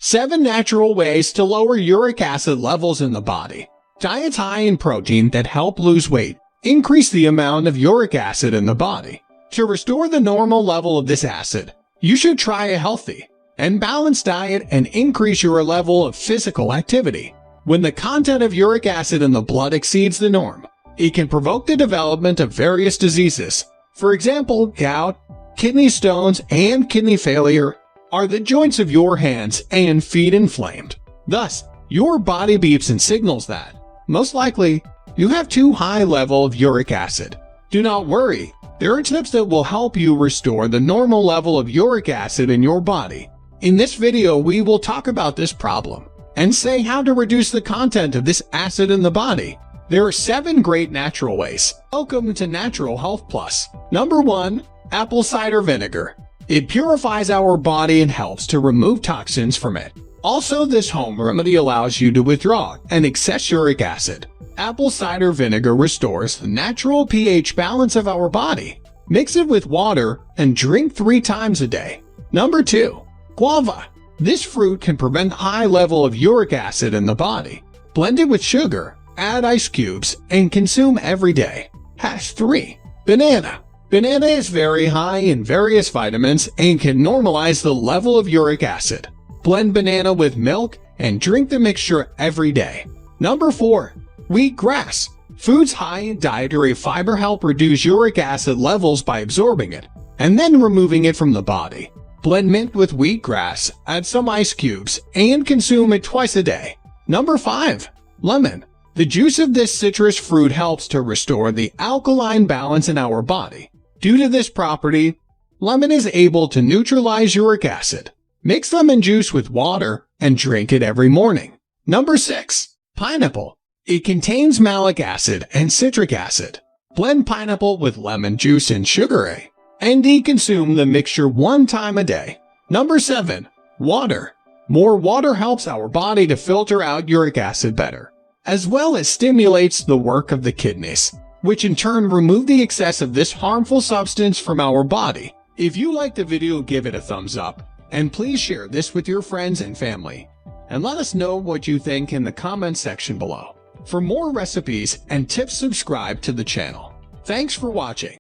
7 natural ways to lower uric acid levels in the body. Diets high in protein that help lose weight increase the amount of uric acid in the body. To restore the normal level of this acid, you should try a healthy and balanced diet and increase your level of physical activity. When the content of uric acid in the blood exceeds the norm, it can provoke the development of various diseases. For example, gout, kidney stones, and kidney failure. Are the joints of your hands and feet inflamed? Thus, your body beeps and signals that, most likely, you have too high level of uric acid. Do not worry, there are tips that will help you restore the normal level of uric acid in your body. In this video, we will talk about this problem and say how to reduce the content of this acid in the body. There are 7 great natural ways. Welcome to Natural Health Plus. Number 1. Apple cider vinegar. It purifies our body and helps to remove toxins from it. Also, this home remedy allows you to withdraw an excess uric acid. Apple cider vinegar restores the natural pH balance of our body. Mix it with water and drink 3 times a day. Number 2. Guava. This fruit can prevent high level of uric acid in the body. Blend it with sugar, add ice cubes, and consume every day. 3. Banana. Banana is very high in various vitamins and can normalize the level of uric acid. Blend banana with milk and drink the mixture every day. Number 4. Wheatgrass. Foods high in dietary fiber help reduce uric acid levels by absorbing it and then removing it from the body. Blend mint with wheatgrass, add some ice cubes, and consume it twice a day. Number 5. Lemon. The juice of this citrus fruit helps to restore the alkaline balance in our body. Due to this property, lemon is able to neutralize uric acid. Mix lemon juice with water and drink it every morning. Number 6. Pineapple. It contains malic acid and citric acid. Blend pineapple with lemon juice and sugar and consume the mixture 1 time a day. Number 7. Water. More water helps our body to filter out uric acid better, as well as stimulates the work of the kidneys, which in turn remove the excess of this harmful substance from our body. If you liked the video, give it a thumbs up, and please share this with your friends and family. And let us know what you think in the comments section below. For more recipes and tips, subscribe to the channel. Thanks for watching.